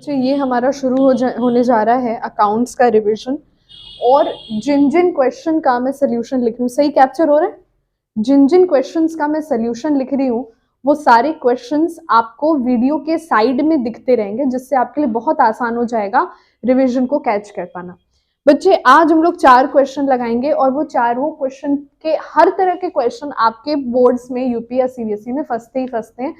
बच्चे ये हमारा शुरू होने जा रहा है अकाउंट्स का रिवीजन। और जिन जिन क्वेश्चन का मैं सोल्यूशन लिख रही हूँ, सही कैप्चर हो रहा है? जिन जिन क्वेश्चंस का मैं सोल्यूशन लिख रही हूँ वो सारे क्वेश्चंस आपको वीडियो के साइड में दिखते रहेंगे, जिससे आपके लिए बहुत आसान हो जाएगा रिवीजन को कैच कर पाना। बच्चे आज हम लोग 4 क्वेश्चन लगाएंगे और वो चारों क्वेश्चन के हर तरह के क्वेश्चन आपके बोर्ड्स में यूपी या सीबीएसई में फंसते ही फंसते हैं।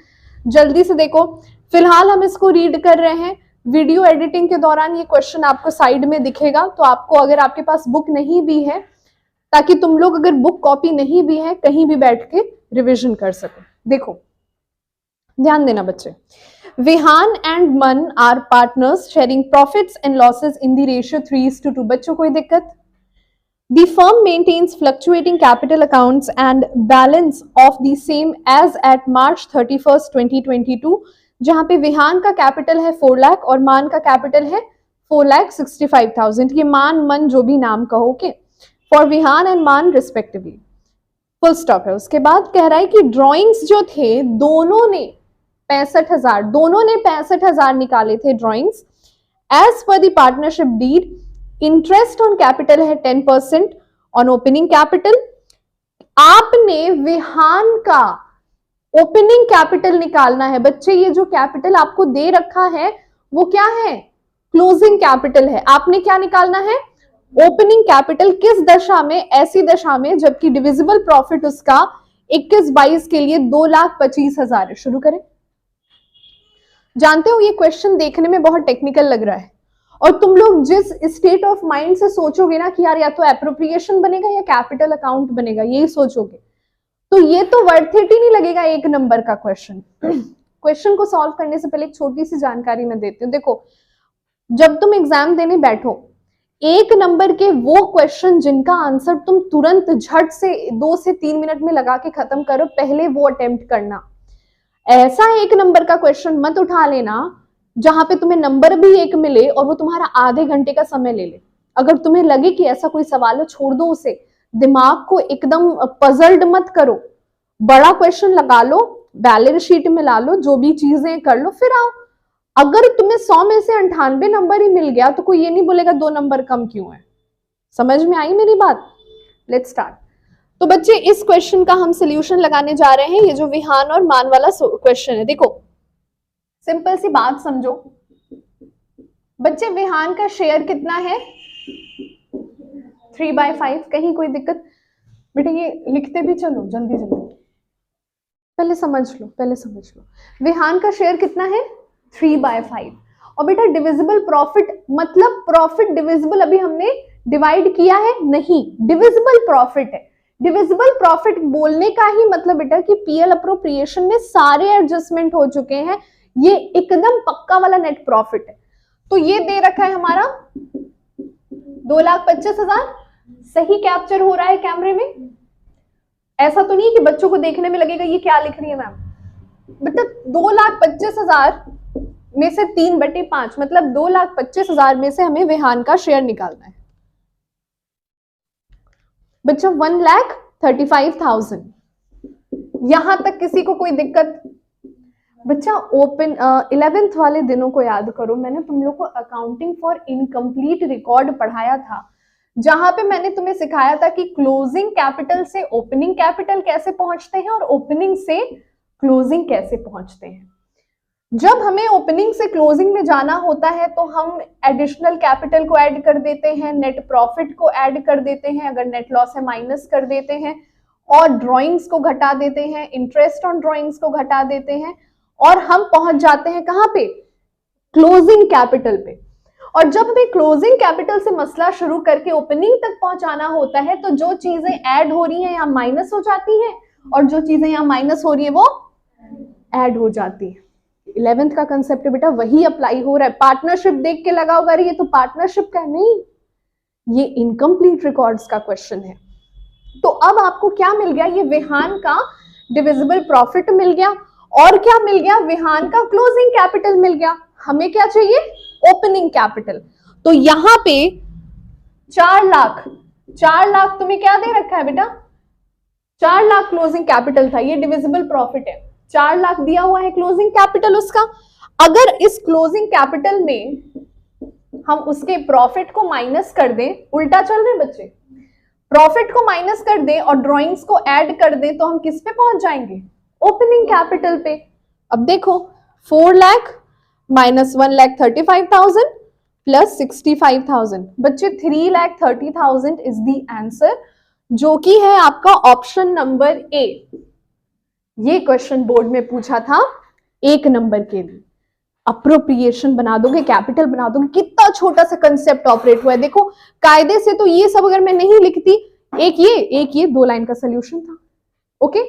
जल्दी से देखो, फिलहाल हम इसको रीड कर रहे हैं। वीडियो एडिटिंग के दौरान ये क्वेश्चन आपको साइड में दिखेगा, तो आपको अगर आपके पास बुक नहीं भी है, ताकि तुम लोग अगर बुक कॉपी नहीं भी है कहीं भी बैठ के रिविजन कर सको। देखो ध्यान देना बच्चे, Vihaan and Man are partners sharing profits and losses in the ratio 3:2। बच्चों कोई दिक्कत? The firm maintains fluctuating capital accounts and balance of the same as at March 31st, 2022, जहां पे विहान का कैपिटल है 4 लाख और मान का कैपिटल है 4,65,000। ये मान मन जो भी नाम कहो के, फॉर विहान एंड मान रिस्पेक्टिवली। फुल स्टॉप है। उसके बाद कह रहा है कि ड्रॉइंग्स जो थे दोनों ने 65,000 निकाले थे drawings. As per the partnership deed, interest on capital है 10% ऑन ओपनिंग कैपिटल। आपने विहान का ओपनिंग कैपिटल निकालना है। बच्चे ये जो कैपिटल आपको दे रखा है वो क्या है? क्लोजिंग कैपिटल है। आपने क्या निकालना है? Opening capital. किस दशा में? ऐसी दशा में जबकि डिविजिबल प्रॉफिट उसका 21-22 के लिए 2,25,000 है। शुरू करें। जानते हो ये क्वेश्चन देखने में बहुत टेक्निकल लग रहा है, और तुम लोग जिस स्टेट ऑफ माइंड से सोचोगे ना कि यार या तो एप्रोप्रिएशन बनेगा या कैपिटल अकाउंट बनेगा, यही सोचोगे, तो ये तो वर्थ इट ही नहीं लगेगा 1 नंबर का क्वेश्चन। क्वेश्चन को सॉल्व करने से पहले एक छोटी सी जानकारी मैं देती हूँ। देखो, जब तुम एग्जाम देने बैठो, 1 नंबर के वो क्वेश्चन जिनका आंसर तुम तुरंत झट से 2 से 3 मिनट में लगा के खत्म करो, पहले वो अटेम्प्ट करना। ऐसा 1 नंबर का क्वेश्चन मत उठा लेना जहां पे तुम्हें नंबर भी 1 मिले और वो तुम्हारा आधे घंटे का समय ले ले। अगर तुम्हें लगे कि ऐसा कोई सवाल है, छोड़ दो उसे। दिमाग को एकदम पजल्ड मत करो। बड़ा क्वेश्चन लगा लो, बैलेंस शीट में ला लो, जो भी चीजें कर लो, फिर आओ। अगर तुम्हें 100 में से 98 नंबर ही मिल गया तो कोई ये नहीं बोलेगा 2 नंबर कम क्यों है। समझ में आई मेरी बात? Let's start. तो बच्चे इस क्वेश्चन का हम सोल्यूशन लगाने जा रहे हैं। ये जो विहान और मान वाला क्वेश्चन है, देखो सिंपल सी बात समझो बच्चे, विहान का शेयर कितना है? 3/5। कहीं कोई दिक्कत? बेटा ये लिखते भी चलो जल्दी जल्दी, पहले समझ लो। विहान का शेयर कितना है? 3/5। और बेटा डिविजिबल प्रॉफिट मतलब प्रॉफिट डिविजिबल अभी हमने डिवाइड किया है नहीं, डिविजिबल प्रॉफिट है। डिविजिबल प्रॉफिट बोलने का ही मतलब बेटा कि पीएल अप्रोप्रिएशन में सारे एडजस्टमेंट हो चुके हैं, ये एकदम पक्का वाला नेट प्रॉफिट है। तो ये दे रखा है हमारा 2,25,000। सही कैप्चर हो रहा है कैमरे में? ऐसा तो नहीं कि बच्चों को देखने में लगेगा ये क्या लिख रही है मैम। बेटा 2,25,000 में से 3/5 मतलब 2,25,000 में से हमें विहान का शेयर निकालना है। बच्चों 1,35,000। यहां तक किसी को कोई दिक्कत? बच्चा ओपन 11th वाले दिनों को याद करो, मैंने तुम लोग को अकाउंटिंग फॉर इनकम्प्लीट रिकॉर्ड पढ़ाया था, जहां पे मैंने तुम्हें सिखाया था कि क्लोजिंग कैपिटल से ओपनिंग कैपिटल कैसे पहुंचते हैं और ओपनिंग से क्लोजिंग कैसे पहुंचते हैं। जब हमें ओपनिंग से क्लोजिंग में जाना होता है तो हम एडिशनल कैपिटल को ऐड कर देते हैं, नेट प्रॉफिट को ऐड कर देते हैं, अगर नेट लॉस है माइनस कर देते हैं, और ड्रॉइंग्स को घटा देते हैं, इंटरेस्ट ऑन ड्रॉइंग्स को घटा देते हैं, और हम पहुंच जाते हैं कहां पे? क्लोजिंग कैपिटल पे। और जब हमें क्लोजिंग कैपिटल से मसला शुरू करके ओपनिंग तक पहुंचाना होता है तो जो चीजें ऐड हो रही हैं यहाँ माइनस हो जाती हैं, और जो चीजें यहाँ माइनस हो रही है वो ऐड हो जाती है। 11th का कंसेप्ट बेटा वही अप्लाई हो रहा है। पार्टनरशिप देख के लगा होगा ये तो पार्टनरशिप का नहीं, ये इनकम्प्लीट रिकॉर्ड्स का क्वेश्चन है। तो अब आपको क्या मिल गया? ये विहान का डिविजिबल प्रॉफिट मिल गया, और क्या मिल गया? विहान का क्लोजिंग कैपिटल मिल गया। हमें क्या चाहिए? Opening capital. तो यहां पे 4 लाख तुम्हें क्या दे रखा है बेटा? 4 लाख क्लोजिंग कैपिटल था, ये डिविजिबल प्रॉफिट है। 4 लाख दिया हुआ है क्लोजिंग कैपिटल उसका। अगर इस क्लोजिंग कैपिटल में हम उसके प्रॉफिट को माइनस कर दें, उल्टा चल रहे बच्चे, प्रॉफिट को माइनस कर दें और ड्रॉइंग्स को ऐड कर दें, तो हम किस पे पहुंच जाएंगे? ओपनिंग कैपिटल पे। अब देखो 4 लाख माइनस 1,35,000 प्लस 65,000, बच्चे 3,30,000 इज द आंसर, जो कि है आपका ऑप्शन नंबर ए। ये क्वेश्चन बोर्ड में पूछा था 1 नंबर के लिए। अप्रोप्रिएशन बना दोगे, कैपिटल बना दोगे, कितना छोटा सा कंसेप्ट ऑपरेट हुआ है। देखो कायदे से तो ये सब अगर मैं नहीं लिखती, एक ये 2 लाइन का सोल्यूशन था। ओके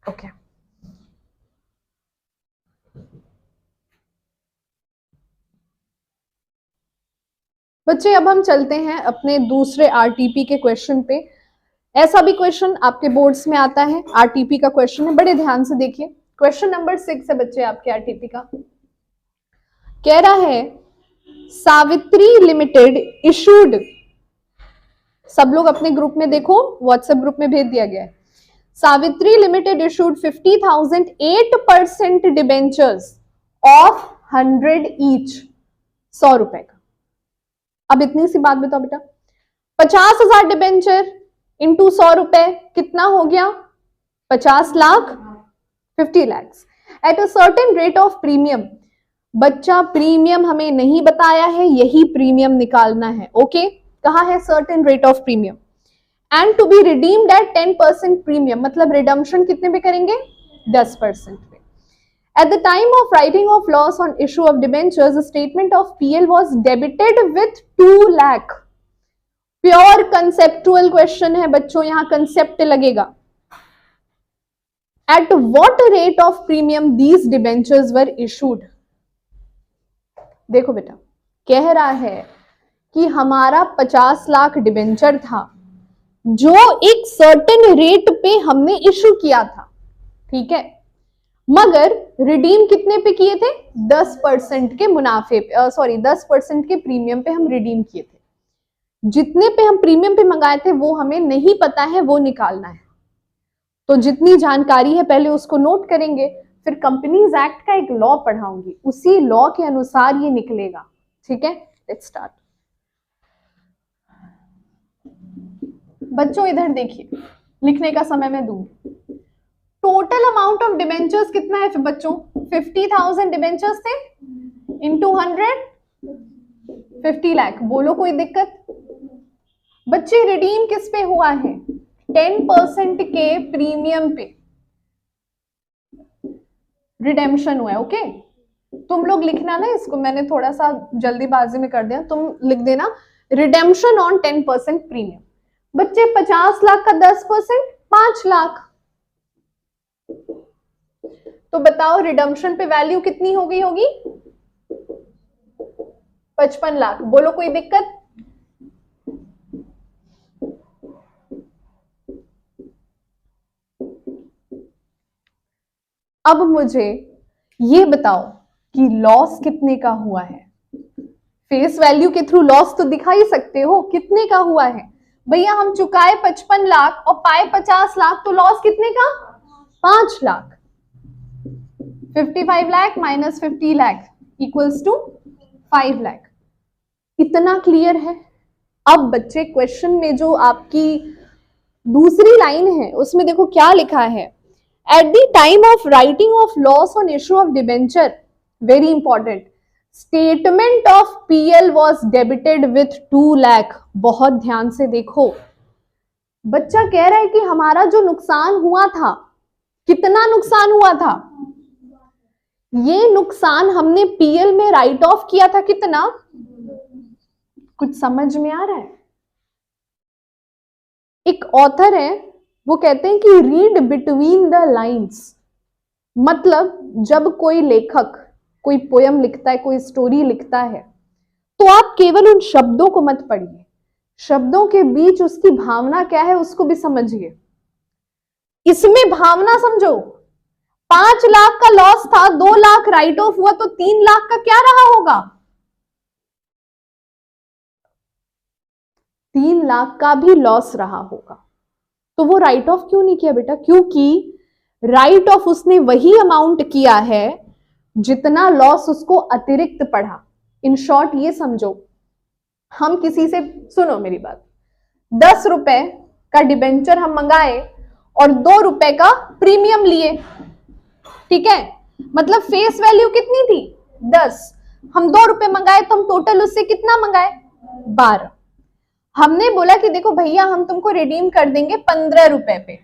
ओके बच्चे, अब हम चलते हैं अपने दूसरे आरटीपी के क्वेश्चन पे। ऐसा भी क्वेश्चन आपके बोर्ड्स में आता है, आरटीपी का क्वेश्चन है, बड़े ध्यान से देखिए। क्वेश्चन नंबर 6 है बच्चे आपके आरटीपी का। कह रहा है सावित्री लिमिटेड इशूड, सब लोग अपने ग्रुप में देखो, व्हाट्सएप ग्रुप में भेज दिया गया है। Savitri limited issued 50,000 8% debentures of 100 each, 100 रुपए का। अब इतनी सी बात बताओ बेटा, 50,000 डिबेंचर इंटू 100 रुपए कितना हो गया? 50 lakh, 50 lakhs eight a certain rate of premium. बच्चा प्रीमियम हमें नहीं बताया है, यही प्रीमियम निकालना है। ओके कहा है certain rate of premium and to be redeemed at 10% premium, मतलब रिडम्पशन कितने पे करेंगे? 10% पे। At the time of writing of loss on issue of debentures, a statement of PL was debited with 2 lakh. Pure conceptual question है बच्चों, यहां concept लगेगा। At what rate of premium these debentures were issued? देखो बेटा, कह रहा है कि हमारा 50 लाख डिबेंचर था जो एक सर्टेन रेट पे हमने इशू किया था, ठीक है, मगर रिडीम कितने पे किए थे? 10% के मुनाफे पे, सॉरी 10% के प्रीमियम पे हम रिडीम किए थे। जितने पे हम प्रीमियम पे मंगाए थे वो हमें नहीं पता है, वो निकालना है। तो जितनी जानकारी है पहले उसको नोट करेंगे, फिर कंपनीज एक्ट का एक लॉ पढ़ाऊंगी, उसी लॉ के अनुसार ये निकलेगा। ठीक है, लेट्स स्टार्ट। बच्चों इधर देखिए, लिखने का समय मैं दूंगी। टोटल अमाउंट ऑफ डिबेंचर्स कितना है बच्चों? 50,000 डिबेंचर्स थे इंटू 100, 50 लाख। बोलो कोई दिक्कत? बच्चे रिडीम किस पे हुआ है? 10% के प्रीमियम पे रिडेम्पशन हुआ है। ओके, तुम लोग लिखना ना इसको, मैंने थोड़ा सा जल्दीबाजी में कर दिया, तुम लिख देना रिडेम्पशन ऑन 10% प्रीमियम। बच्चे 50 लाख का 10% 5 लाख, तो बताओ रिडम्पशन पे वैल्यू कितनी हो गई होगी? 55 लाख। बोलो कोई दिक्कत? अब मुझे ये बताओ कि लॉस कितने का हुआ है? फेस वैल्यू के थ्रू लॉस तो दिखा ही सकते हो, कितने का हुआ है? भैया हम चुकाए 55 लाख और पाए 50 लाख, तो लॉस कितने का? 5 lakh. 55 lakh minus 50 lakh equals to 5 lakh. इतना क्लियर है? अब बच्चे क्वेश्चन में जो आपकी दूसरी लाइन है उसमें देखो क्या लिखा है, at the time of writing of loss on issue of debenture, very important, statement of PL was debited with 2 lakh. बहुत ध्यान से देखो, बच्चा कह रहा है कि हमारा जो नुकसान हुआ था, कितना नुकसान हुआ था? ये नुकसान हमने पीएल में राइट ऑफ किया था, कितना? कुछ समझ में आ रहा है? एक ऑथर है, वो कहते हैं कि रीड बिटवीन द लाइंस, मतलब जब कोई लेखक कोई पोयम लिखता है, कोई स्टोरी लिखता है, तो आप केवल उन शब्दों को मत पढ़िए, शब्दों के बीच उसकी भावना क्या है उसको भी समझिए। इसमें भावना समझो। 5 लाख का लॉस था, 2 लाख राइट ऑफ हुआ, तो 3 लाख का क्या रहा होगा? 3 लाख का भी लॉस रहा होगा। तो वो राइट ऑफ क्यों नहीं किया बेटा? क्योंकि राइट ऑफ उसने वही अमाउंट किया है जितना लॉस उसको अतिरिक्त पड़ा। इन शॉर्ट ये समझो, हम किसी से, सुनो मेरी बात, 10 रुपए का डिबेंचर हम मंगाए और 2 रुपए का प्रीमियम लिए, ठीक है, मतलब फेस वैल्यू कितनी थी 10, हम 2 रुपए मंगाए तो हम टोटल उससे कितना मंगाए 12। हमने बोला कि देखो भैया हम तुमको रिडीम कर देंगे 15 रुपए पे,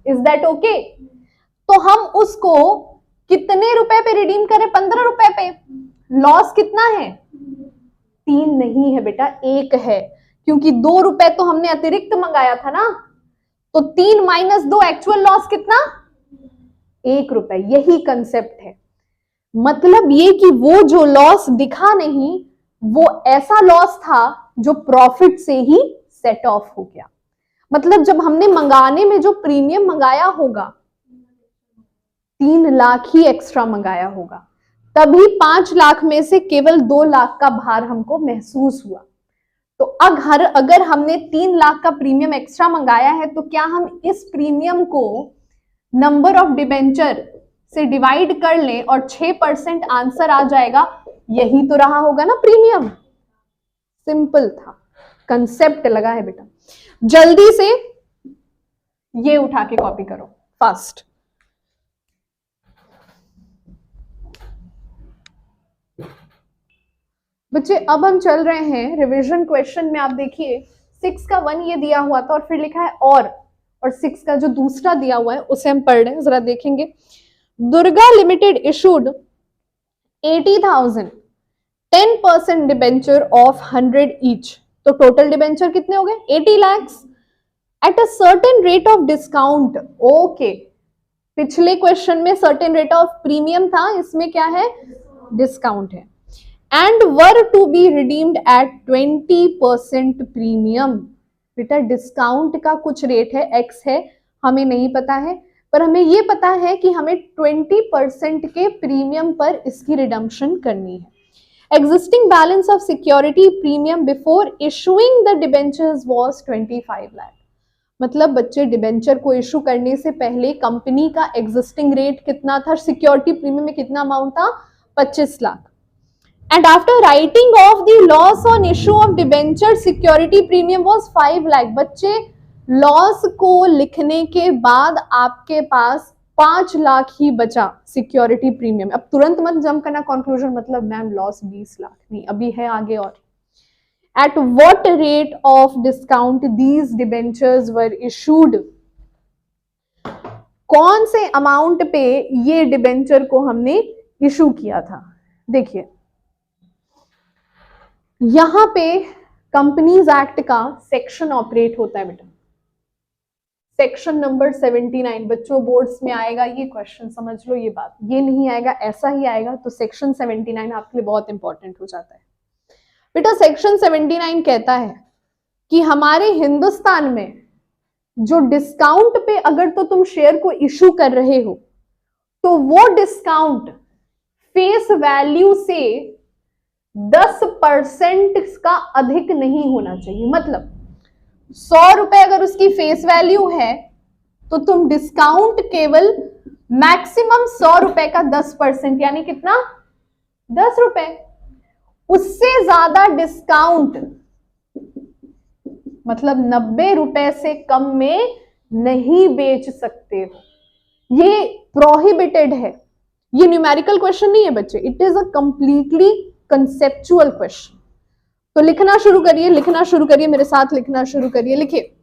इज दैट ओके? तो हम उसको कितने रुपए पे रिडीम करें? 15 रुपए पे। लॉस कितना है? 3 नहीं है बेटा, 1 है, क्योंकि 2 रुपए तो हमने अतिरिक्त मंगाया था ना, तो 3 माइनस 2 एक्चुअल लॉस कितना? 1 रुपए। यही कंसेप्ट है। मतलब ये कि वो जो लॉस दिखा नहीं, वो ऐसा लॉस था जो प्रॉफिट से ही सेट ऑफ हो गया। मतलब जब हमने मंगाने में जो प्रीमियम मंगाया होगा, 3 लाख ही एक्स्ट्रा मंगाया होगा, तभी 5 लाख में से केवल 2 लाख का भार हमको महसूस हुआ। तो अगर हमने 3 लाख का प्रीमियम एक्स्ट्रा मंगाया है, तो क्या हम इस प्रीमियम को नंबर ऑफ डिबेंचर से डिवाइड कर लें और 6% आंसर आ जाएगा? यही तो रहा होगा ना प्रीमियम। सिंपल था, कंसेप्ट लगा है बेटा। जल्दी से ये उठा के कॉपी करो फास्ट। बच्चे अब हम चल रहे हैं रिवीजन क्वेश्चन में। आप देखिए 6 का 1 ये दिया हुआ था और फिर लिखा है और 6 का जो दूसरा दिया हुआ है उसे हम पढ़ रहे हैं, जरा देखेंगे। Durga limited issued 80,000 10% debenture of 100 each, तो टोटल डिबेंचर कितने हो गए? 80 lakhs at a certain rate of discount. Okay, पिछले क्वेश्चन में सर्टेन रेट ऑफ प्रीमियम था, इसमें क्या है? डिस्काउंट है। And were to be redeemed at 20% premium. बेटा डिस्काउंट का कुछ रेट है, एक्स है, हमें नहीं पता है, पर हमें ये पता है कि हमें 20% के प्रीमियम पर इसकी रिडम्पशन करनी है। Existing balance of security premium before issuing the debentures was 25 lakh। मतलब बच्चे डिबेंचर को इशू करने से पहले कंपनी का एग्जिस्टिंग रेट कितना था? सिक्योरिटी प्रीमियम में कितना अमाउंट था? 25 lakh. And after writing of the loss on issue of debenture security premium was 5 lakh. बच्चे लॉस को लिखने के बाद आपके पास 5 लाख ही बचा सिक्योरिटी प्रीमियम। अब तुरंत मत जंप करना कंक्लूजन, मतलब मैम लॉस 20 लाख नहीं, अभी है आगे। और at what rate of discount these debentures were issued? कौन से अमाउंट पे ये डिबेंचर को हमने इशू किया था? देखिए यहां पे कंपनीज एक्ट का सेक्शन ऑपरेट होता है बेटा, सेक्शन नंबर 79। बच्चों बोर्ड्स में आएगा ये क्वेश्चन, समझ लो ये बात, ये नहीं आएगा ऐसा ही आएगा। तो सेक्शन 79 आपके लिए बहुत इंपॉर्टेंट हो जाता है बेटा। सेक्शन 79 कहता है कि हमारे हिंदुस्तान में जो डिस्काउंट पे अगर तो तुम शेयर को इशू कर रहे हो, तो वो डिस्काउंट फेस वैल्यू से 10% का अधिक नहीं होना चाहिए। मतलब 100 रुपए अगर उसकी फेस वैल्यू है, तो तुम डिस्काउंट केवल मैक्सिमम 100 रुपए का 10%, यानी कितना? 10 रुपए। उससे ज्यादा डिस्काउंट मतलब 90 रुपए से कम में नहीं बेच सकते हो। ये प्रोहिबिटेड है। ये न्यूमेरिकल क्वेश्चन नहीं है बच्चे, it is a completely conceptual question. तो लिखना शुरू करिए, लिखना शुरू करिए, मेरे साथ लिखना शुरू करिए। लिखिए,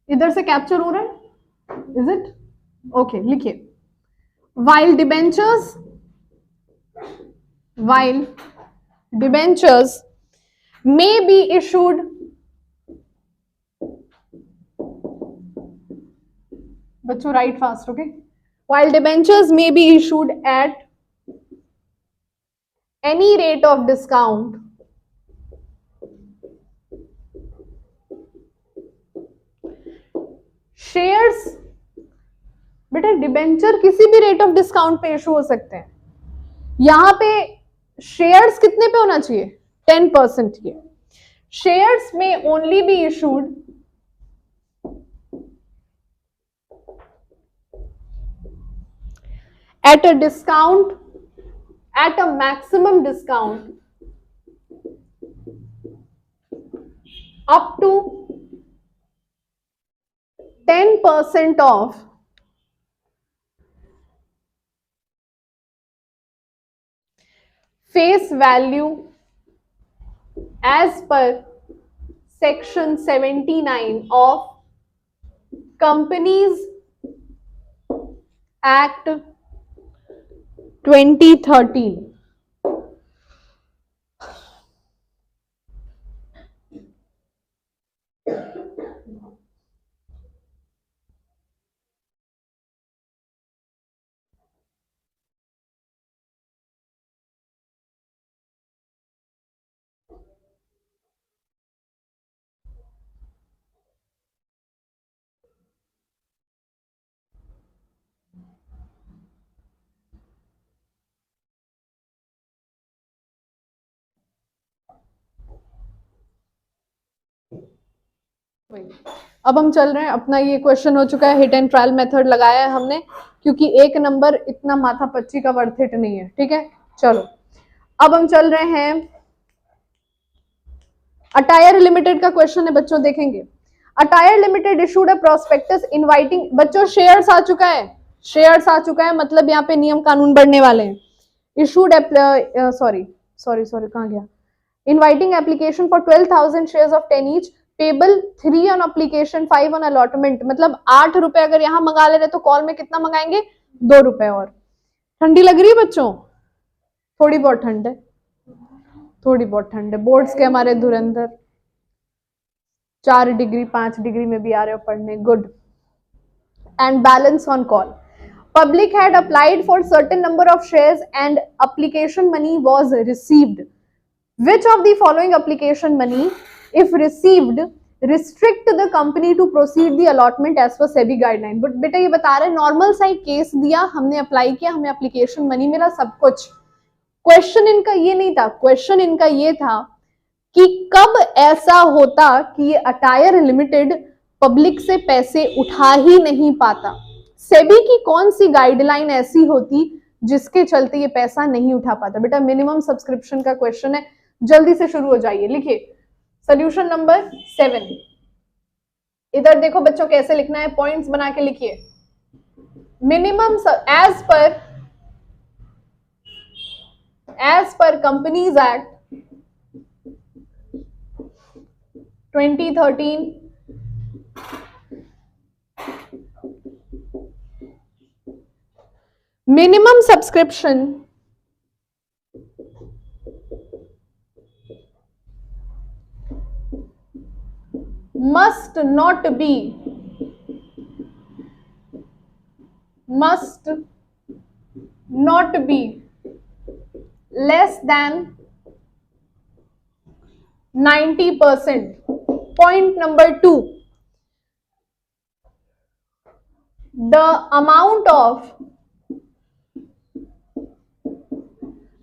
इधर से कैप्चर हो रहा है, इज इट? ओके, लिखिए। while debentures may be issued बच्चों right fast, okay. while debentures may be issued at any rate of discount, shares, बेटा डिबेंचर किसी भी रेट ऑफ डिस्काउंट पे इशू हो सकते हैं। यहां पे शेयर्स कितने पे होना चाहिए? 10% के। शेयर्स में only be issued at a discount, at a maximum discount up to 10% of face value as per section 79 of Companies Act 2013. अब हम चल रहे हैं, अपना ये क्वेश्चन हो चुका है, हिट एंड ट्रायल मेथड लगाया है हमने, क्योंकि एक नंबर इतना माथा पच्ची का वर्थ इट नहीं है, ठीक है। चलो अब हम चल रहे हैं, अटायर लिमिटेड का क्वेश्चन है बच्चों, देखेंगे। Attire limited issued a prospectus inviting, बच्चों शेयर्स आ चुका है, शेयर्स आ चुका है, मतलब यहाँ पे नियम कानून बढ़ने वाले हैं। इशूड सॉरी कहाँ गया, inviting application for 12,000 shares of 10 each, payable 3 on application 5 on allotment, मतलब 8 रुपए अगर यहाँ मंगा ले रहे तो कॉल में कितना मंगाएंगे, 2 रुपए। और ठंडी लग रही है बच्चों, थोड़ी बहुत ठंड है, थोड़ी बहुत ठंड है। बोर्ड्स के हमारे धुरंधर 4 डिग्री 5 डिग्री में भी आ रहे हो पढ़ने, good. And balance on call, public had applied for certain number of shares and application money was received. Which of the following application money, if received, restrict the company to proceed the allotment as per SEBI guideline? But बेटा ये बता रहे normal सा case दिया, हमने apply किया, हमें application money मिला, सब कुछ। क्वेश्चन इनका ये नहीं था, क्वेश्चन इनका ये था कि कब ऐसा होता कि ये अटायर लिमिटेड पब्लिक से पैसे उठा ही नहीं पाता, सेबी की कौन सी गाइडलाइन ऐसी होती जिसके चलते ये पैसा नहीं उठा पाता। बेटा मिनिमम सब्सक्रिप्शन का क्वेश्चन है, जल्दी से शुरू हो जाइए, लिखिए सोल्यूशन नंबर 7। इधर देखो बच्चों कैसे लिखना है, पॉइंट्स बना के लिखिए। Minimum as per companies act 2013, minimum subscription must not be less than 90%. Point number 2, the amount of,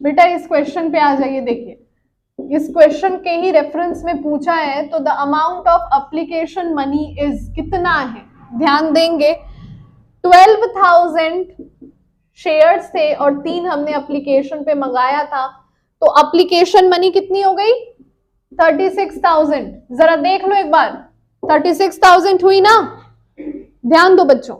बेटा इस क्वेश्चन पे आ जाइए, देखिए इस क्वेश्चन के ही रेफरेंस में पूछा है, तो the amount of application money is कितना है, ध्यान देंगे 12,000 शेयर्स थे और 3 हमने एप्लीकेशन पे मंगाया था, तो एप्लीकेशन मनी कितनी हो गई 36,000। जरा देख लो एक बार, 36,000 हुई ना, ध्यान दो बच्चों।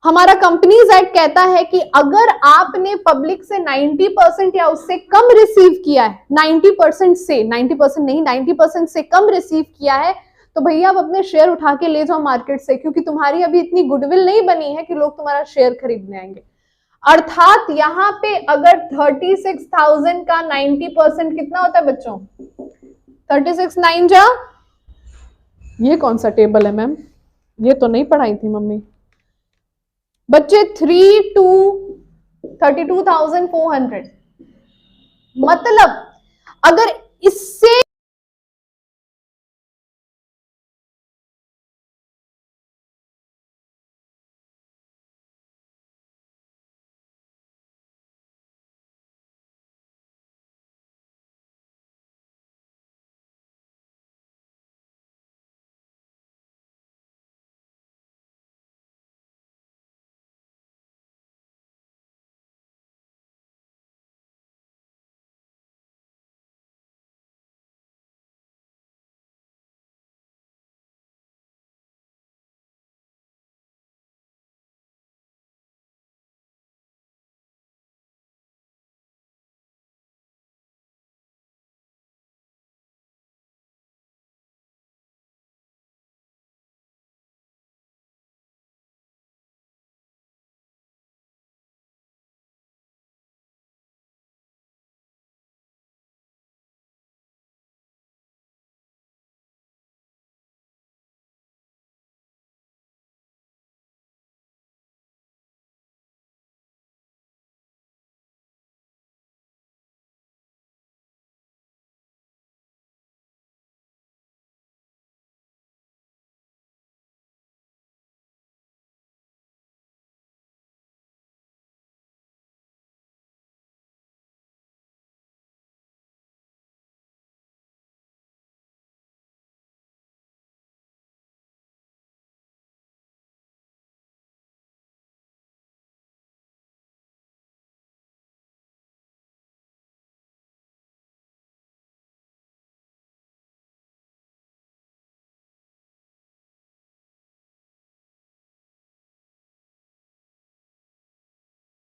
हमारा कंपनीज एक्ट कहता है कि अगर आपने पब्लिक से 90% या उससे कम रिसीव किया है, 90% से, 90% नहीं 90% से कम रिसीव किया है, तो भैया आप अपने शेयर उठा के ले जाओ मार्केट से, क्योंकि तुम्हारी अभी इतनी गुडविल नहीं बनी है कि लोग तुम्हारा शेयर खरीदने आएंगे। अर्थात यहाँ पे अगर 36,000 का 90% कितना होता है बच्चों, 36 9 जा, ये कौन सा टेबल है मैम, ये तो नहीं पढ़ाई थी मम्मी बच्चे, 32,400। मतलब अगर इससे